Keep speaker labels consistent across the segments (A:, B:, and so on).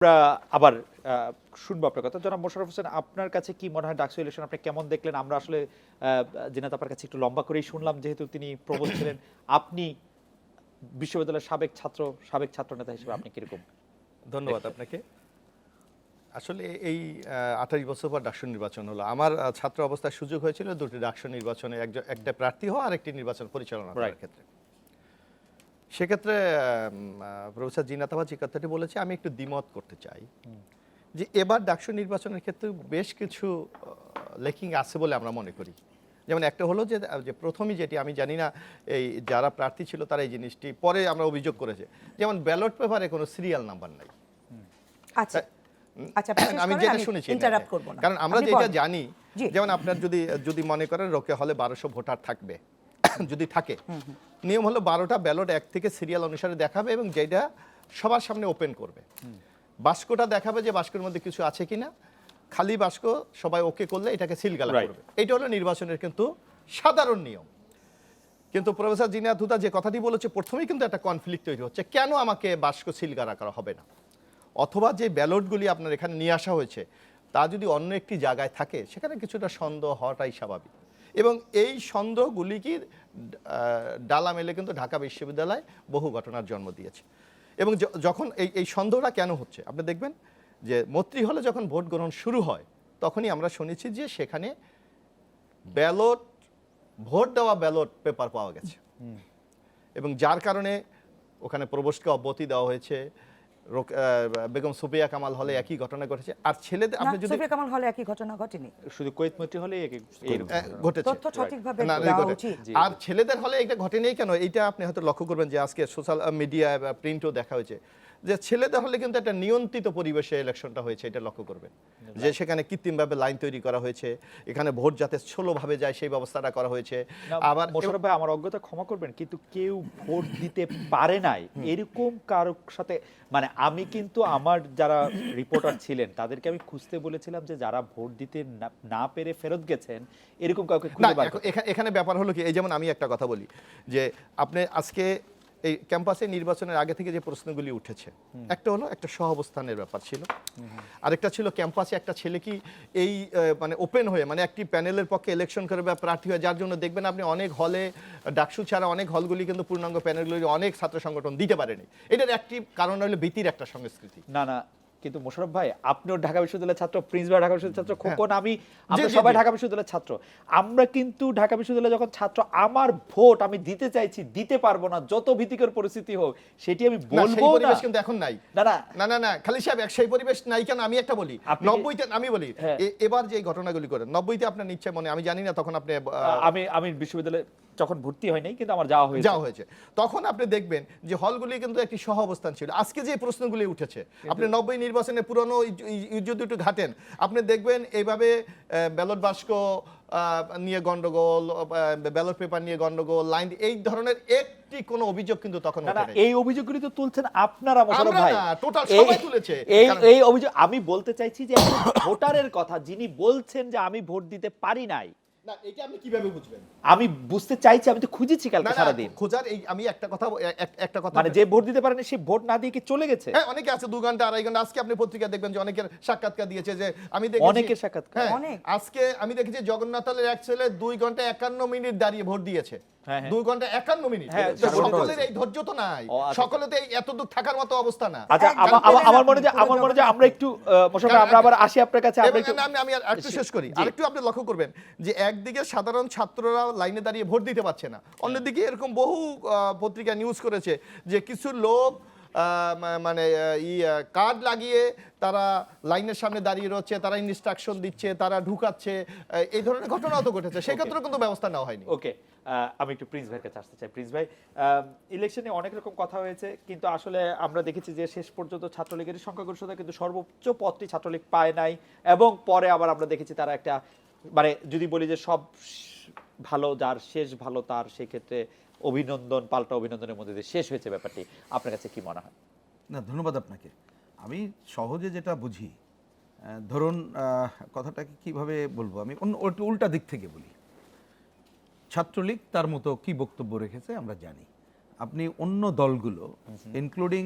A: আমরা আবার শুনবো আপনার কথা। জনাব মোশাররফ হোসেন, আপনার কাছে কি মনে হয় ডাকসু ইলেকশন আপনি কেমন দেখলেন? আমরা আসলে জিনাত আপার কাছে একটু লম্বা করেই শুনলাম, যেহেতু তিনি প্রবল ছিলেন। আপনি বিশ্ববিদ্যালয়ের সাবেক ছাত্র নেতা হিসেবে আপনি কিরকম
B: ধন্যবাদ
A: দেখলেন?
B: আপনাকে। আসলে এই ২৮ বছর পর ডাকসু নির্বাচন হলো। আমার ছাত্র অবস্থায় সুযোগ হয়েছিল দুটি ডাকসু নির্বাচনে একটা প্রার্থী হওয়া আর একটি নির্বাচন পরিচালনা করার
A: রাইট।
B: ক্ষেত্রে। সেক্ষেত্রে প্রফেসর জিনাত আবা যে কথাটি বলেছে আমি একটু দ্বিমত করতে চাই যে এবার ডাকসু নির্বাচনের ক্ষেত্রে বেশ কিছু লেকিং আছে বলে আমরা মনে করি। যেমন একটা হলো যে প্রথমেই যেটি আমি জানি না এই যারা প্রার্থী ছিল তারা এই জিনিসটি পরে আমরা অভিযোগ করেছে, যেমন ব্যালট পেপারে কোনো সিরিয়াল নাম্বার নাই।
C: আচ্ছা আচ্ছা, আপনি শেষ
B: আমি
C: করেন,
B: যেটা
C: আমি
B: শুনেছি
C: ইন্টারাপ্ট করব না।
B: কারণ আমরা
C: আপনি
B: যেটা
C: বলেন।
B: জানি,
C: জি।
B: যেমন আপনার যদি মনে করেন রোকে হলে 1200 ভোটার থাকবে, যদি থাকে নিয়ম হলো 12টা ব্যালট এক থেকে সিরিয়াল অনুসারে দেখাবে এবং যেটা সবার সামনে ওপেন করবে। বাস্কটা দেখাবে যে বাস্কের মধ্যে কিছু আছে কিনা, খালি বাস্ক সবাই ওকে করলে এটাকে সিলগালা
A: Right.
B: করবে। এটা হলো নির্বাচনের কিন্তু সাধারণ নিয়ম। কিন্তু প্রফেসর জিনাত হুদা যে কথাটি বলেছে প্রথমেই কিন্তু একটা কনফ্লিক্ট তৈরি হচ্ছে, কেন আমাকে বাস্ক সিলগালা করা হবে না, অথবা যে ব্যালটগুলি আপনার এখানে নিয়ে আসা হয়েছে তা যদি অন্য একটি জায়গায় থাকে সেখানে কিছুটা সন্দেহ হওয়াটাই স্বাভাবিক। এবং এই সন্দেহগুলি কি ডালা মেলে কিন্তু ঢাকা বিশ্ববিদ্যালয় বহু ঘটনার জন্ম দিয়েছে। এবং যখন এই সন্দেহটা কেন হচ্ছে আপনি দেখবেন যে মন্ত্রী হলে যখন ভোট গ্রহণ শুরু হয় তখনই আমরা শুনেছি যে সেখানে ভোট দেওয়া ব্যালট পেপার পাওয়া গেছে এবং যার কারণে ওখানে প্রবোস্টকে অব্যাহতি দেওয়া হয়েছে। বেগম সুফিয়া কামাল হলে একই ঘটনা ঘটেছে। আর ছেলেদের
C: না,
B: আপনি যদি
C: সুফিয়া কামাল হলে একই ঘটনা ঘটেনি।
A: শুধু কুয়েত মৈত্রী হলে
B: ঘটেছে
C: তথ্য সঠিকভাবে
B: না,
C: দেওয়া
B: ঘটে।
C: উচিত।
B: আর ছেলেদের হলে এটা ঘটেনি কেন, এইটা আপনি হয়তো লক্ষ্য করবেন যে আজকে সোশ্যাল মিডিয়া বা প্রিন্টও দেখা হয়েছে যে ছেলেদের হলে কিন্তু একটা নিয়ন্ত্রিত পরিবেশে ইলেকশনটা হয়েছে, এটা লক্ষ্য করবেন যে সেখানে কৃত্রিমভাবে লাইন তৈরি করা হয়েছে, এখানে ভোট যাতে ষোলোভাবে যায় সেই ব্যবস্থাটা করা হয়েছে। আবার
A: মোশাররফ ভাই, আমার অজ্ঞতা ক্ষমা করবেন, কিন্তু কেউ ভোট দিতে পারে নাই এরকম কারোর সাথে, মানে আমি কিন্তু আমার যারা রিপোর্টার ছিলেন তাদেরকে আমি খুঁজতে বলেছিলাম যে যারা ভোট দিতে না পেরে ফেরত গেছেন এরকম কাউকে
B: না,
A: খুঁজে বার করতে।
B: এখানে ব্যাপার হলো কি, এই যেমন আমি একটা কথা বলি যে আপনি আজকে এই ক্যাম্পাসে নির্বাচনের আগে থেকে যে প্রশ্নগুলি উঠেছে, একটা হলো একটা সহাবস্থানের ব্যাপার ছিল, আরেকটা ছিল ক্যাম্পাসে একটা ছেলে কি এই মানে ওপেন হয়ে মানে একটি প্যানেলের পক্ষে ইলেকশন করে বা প্রার্থী হয়ে, যার জন্য দেখবেন আপনি অনেক হলে ডাকসু ছাড়া অনেক হলগুলি কিন্তু পূর্ণাঙ্গ প্যানেলগুলি অনেক ছাত্র সংগঠন দিতে পারেনি। এটার একটি কারণ হলো ভীতির একটা সংস্কৃতি।
A: না না, কিন্তু মোশাররফ ভাই, আপনিও ঢাকা বিশ্ববিদ্যালয়ের ছাত্র, প্রিন্স ভাই ঢাকা বিশ্ববিদ্যালয়ের ছাত্র, খোকন, আমরা
B: জি,
A: সবাই
B: জি।
A: ঢাকা বিশ্ববিদ্যালয়ের ছাত্র। আমরা কিন্তু ঢাকা বিশ্ববিদ্যালয়ে যখন ছাত্র, আমার ভোট আমি দিতে চাইছি, দিতে পারবো না, যত ভীতিকর পরিস্থিতি হোক, সেটি আমি
B: না, সেই
A: বলবো না।
B: পরিবেশ কিন্তু এখন নাই।
A: না না,
B: না না না খালি সাহেব, সেই পরিবেশ নাই কেন আমি একটা বলি।
A: আপনি কি-
B: 90তে আমি বলি
A: হ্যাঁ।
B: এবার যে ঘটনাগুলি করেন 90তে আপনার নিশ্চয় মনে, আমি জানি না তখন আপনি
A: আমি বিশ্ববিদ্যালয়ে যখন ভর্তি হয় নাই, কিন্তু আমার যাওয়া হয়েছে।
B: তখন আপনি দেখবেন যে হলগুলি কিন্তু একটি সহ অবস্থান ছিল। আজকে যে প্রশ্নগুলি উঠেছে আপনি 90 নির্বাচনে পুরনো যদি একটু ঘাটেন আপনি দেখবেন এইভাবে ব্যালট বাক্স নিয়ে গন্ডগোল, ব্যালট পেপার নিয়ে গন্ডগোল, লাইন, এই ধরনের একটি কোনো অভিযোগ কিন্তু তখন
A: না
B: ওঠে
A: না,
B: নাই।
A: এই অভিযোগগুলি তো তুলছেন আপনারা মোশাররফ
B: আমরা
A: ভাই।
B: না, টোটাল
A: এই-
B: সবাই তুলেছে।
A: এই অভিযোগ আমি বলতে চাইছি যে একজন ভোটারের কথা, যিনি বলছেন যে আমি ভোট দিতে পারি নাই,
B: না, এটা আপনি কিভাবে বুঝবেন?
A: আমি বুঝতে চাইছি, আমি তো খুঁজেছি
B: না
A: কালকে
B: না,
A: সারাদিন।
B: খোঁজার এই আমি একটা কথা
A: মানে যে ভোট দিতে পারেনি সে ভোট না দিয়ে কি চলে গেছে?
B: হ্যাঁ, অনেকে আছে 2 ঘন্টা 2.5 ঘন্টা। আজকে আপনি পত্রিকা দেখবেন যে অনেকের সাক্ষাৎকার দিয়েছে, যে আমি দেখেছি
A: অনেকের সাক্ষাৎকার?
B: হ্যাঁ,
C: অনেক।
B: আজকে আমি দেখেছি জগন্নাথলের এক ছেলে 2 ঘন্টা 51 মিনিট দাঁড়িয়ে ভোট দিয়েছে।
A: হ্যাঁ, হ্যাঁ।
B: 2 ঘন্টা 51 মিনিট।
A: হ্যাঁ,
B: তো
A: 4 ঘন্টা
B: সকলের
A: হয়েছে।
B: এই ধৈর্য তো নাই,
A: ও, আচ্ছা।
B: সকলে তো এই এতটুক থাকার মতো অবস্থা না।
A: আচ্ছা,
C: একজন
A: আমার মনে
C: পেলেন
A: হয়
C: আপনি,
A: আমরা একটু মোশাররফ ভাই, আমরা আবার আসি আপনার কাছে। আমরা
B: এবং
A: একটু
B: আমি আরেকটু শেষ করি।
A: জি।
B: আরেকটু আপনি লক্ষ্য করবেন যে একদিকে সাধারণ ছাত্ররা লাইনে দাঁড়িয়ে ভোট দিতে পারছে না, অন্যদিকে এরকম বহু পত্রিকা নিউজ করেছে যে কিছু লোক মানে কার্ড লাগিয়ে তারা লাইনের সামনে দাঁড়িয়ে রয়েছে, তারা ইনস্ট্রাকশন দিচ্ছে, তারা ঢুকাচ্ছে, এই ধরনের ঘটনাও তো ঘটেছে। সেক্ষেত্রেও কিন্তু ব্যবস্থা নেওয়া হয়নি।
A: ওকে, আমি একটু প্রিন্স ভাইয়ের কাছে আসতে চাই। প্রিন্স ভাই, ইলেকশনে অনেক রকম কথা হয়েছে, কিন্তু আসলে আমরা দেখেছি যে শেষ পর্যন্ত ছাত্রলীগের সংখ্যাগরিষ্ঠতা কিন্তু সর্বোচ্চ পদটি ছাত্রলীগ পায় নাই, এবং পরে আবার আমরা দেখেছি তারা একটা, মানে যদি বলি যে সব ভালো যার শেষ ভালো তার, সেক্ষেত্রে অভিনন্দন, পাল্টা অভিনন্দনের মধ্যে দিয়ে শেষ হয়েছে ব্যাপারটি। আপনার কাছে কি মনে হয়?
D: না, ধন্যবাদ আপনাকে। আমি সহজে যেটা বুঝি, ধরুন কথাটাকে কিভাবে বলবো, আমি একটু উল্টা দিক থেকে বলি। ছাত্রলীগ তার মতো কি বক্তব্য রেখেছে আমরা জানি। আপনি অন্য দলগুলো ইনক্লুডিং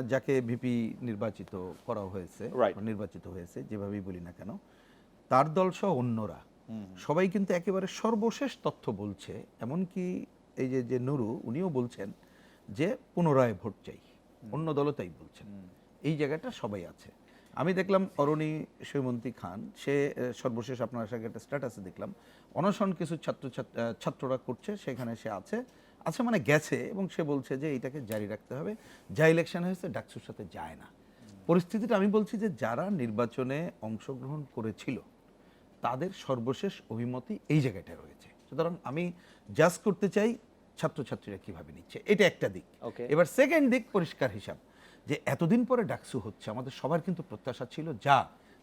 D: যাকে ভিপি নির্বাচিত করা হয়েছে
A: Right.
D: বা নির্বাচিত হয়েছে যেভাবেই বলি না কেন, তার দল সহ অন্যরা সবাই কিন্তু একেবারে সর্বশেষ তথ্য বলছে, এমনকি এই যে নুরু উনিও বলছেন যে পুনরায় ভোট চাই, অন্য দলও তাই বলছেন। এই জায়গাটা সবাই আছে। আমি দেখলাম অরণি সৈমন্তী খান, সে সর্বশেষ আপনার সাথে একটা স্ট্যাটাসে দেখলাম অনশন কিছু ছাত্ররা করছে, সেখানে সে আছে মানে গেছে, এবং সে বলছে যে এটাকে জারি রাখতে হবে, যা ইলেকশন হয়েছে ডাকসুর সাথে যায় না। পরিস্থিতিটা আমি বলছি যে যারা নির্বাচনে অংশগ্রহণ করেছিল তাদের সর্বশেষ অভিমতই এই জায়গাটায় রয়েছে। সুতরাং আমি জাজ করতে চাই ছাত্রছাত্রীরা কিভাবে নিচ্ছে, এটা একটা দিক।
A: Okay.
D: এবার সেকেন্ড দিক পরিষ্কার হিসাব, যে এতদিন পরে ডাকসু হচ্ছে, আমাদের সবার কিন্তু প্রত্যাশা ছিল যা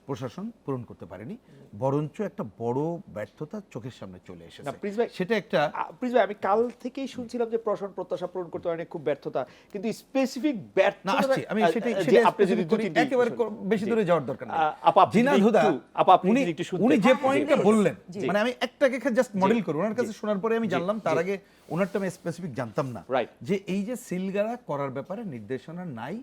D: প্রশাসন পূরণ করতে পারেনি, বরঞ্চ একটা বড় ব্যর্থতা চোখের সামনে চলে
A: না,
D: এসেছে।
A: প্রিন্স ভাই,
D: সেটা একটা
A: প্রিন্স ভাই, আমি কাল থেকেই শুনছিলাম যে প্রশাসন প্রত্যাশা পূরণ করতে পারেনি, খুব ব্যর্থতা, কিন্তু স্পেসিফিক
D: না
A: ব্যর্থতা
D: আসছে, আমি সেটাই
A: আপনি যদি
D: specific করি, একেবারে বেশি দূরে যাওয়ার দরকার নেই।
A: আপা, আপনি
D: জিনাত
A: যদি
D: হুদা,
A: একটু- আপা, আপনি
D: উনি
A: যদি একটু শুনতেন।
D: উনি যে
A: হ্যাঁ,
D: পয়েন্টটা
A: জি,
D: বললেন,
A: জি।
D: মানে আমি একটাকে জাস্ট মডেল করি, ওনার কাছে
A: জি।
D: শোনার পরে আমি
A: জি,
D: জানলাম, তার
A: জি।
D: আগে ওনারটা আমি স্পেসিফিক জানতাম না,
A: Right.
D: যে এই যে সিলগারা করার ব্যাপারে নির্দেশনা নাই,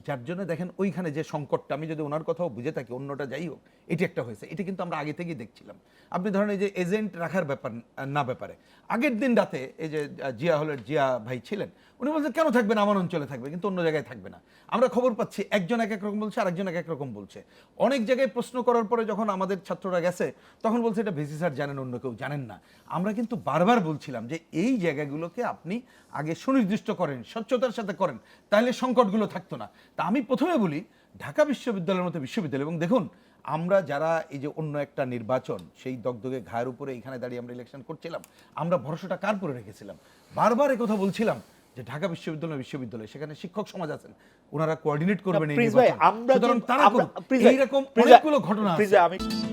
D: যার জন্য দেখেন ওইখানে যে সংকটটা, আমি যদি ওনার কথাও বুঝে থাকি, অন্যটা যাই হোক, এটি একটা হয়েছে, এটি কিন্তু আমরা আগে থেকেই দেখছিলাম। আপনি ধরেন এই যে এজেন্ট রাখার ব্যাপারে আগের দিন রাতে এই যে জিয়া হলের জিয়া ভাই ছিলেন, উনি বলছেন কেন থাকবে না, আমার অঞ্চলে থাকবে, কিন্তু অন্য জায়গায় থাকবে না। আমরা খবর পাচ্ছি একজন এক এক রকম বলছে, আরেকজন এক এক রকম বলছে। অনেক জায়গায় প্রশ্ন করার পরে যখন আমাদের ছাত্ররা গেছে, তখন বলছে এটা ভিসি স্যার জানেন, অন্য কেউ জানেন না। আমরা কিন্তু বারবার বলছিলাম যে এই জায়গাগুলোকে আপনি আগে সুনির্দিষ্ট করেন, স্বচ্ছতার সাথে করেন, তাহলে সংকটগুলো থাকতো না। তা আমি প্রথমে বলি ঢাকা বিশ্ববিদ্যালয়ের মতো বিশ্ববিদ্যালয়, এবং দেখুন আমরা যারা এই যে অন্য একটা নির্বাচন, সেই দগদগে ঘায়ের উপরে এখানে দাঁড়িয়ে আমরা ইলেকশন করছিলাম, আমরা ভরসাটা কার উপরে রেখেছিলাম? বারবার কথা বলছিলাম যে ঢাকা বিশ্ববিদ্যালয়, সেখানে শিক্ষক সমাজ আছেন, ওনারা কোঅর্ডিনেট করবেন এই
A: প্রিন্স ভাই,
D: নির্বাচন।
A: আমরা
D: সুতরাং
A: যে-
D: তারা
A: আমরা-
D: করুক।
A: প্রিন্স ভাই,
D: এইরকম
A: প্রিন্স ভাই,
D: অনেকগুলো ঘটনা
A: প্রিন্স
D: আছে।
A: ভাই, আমি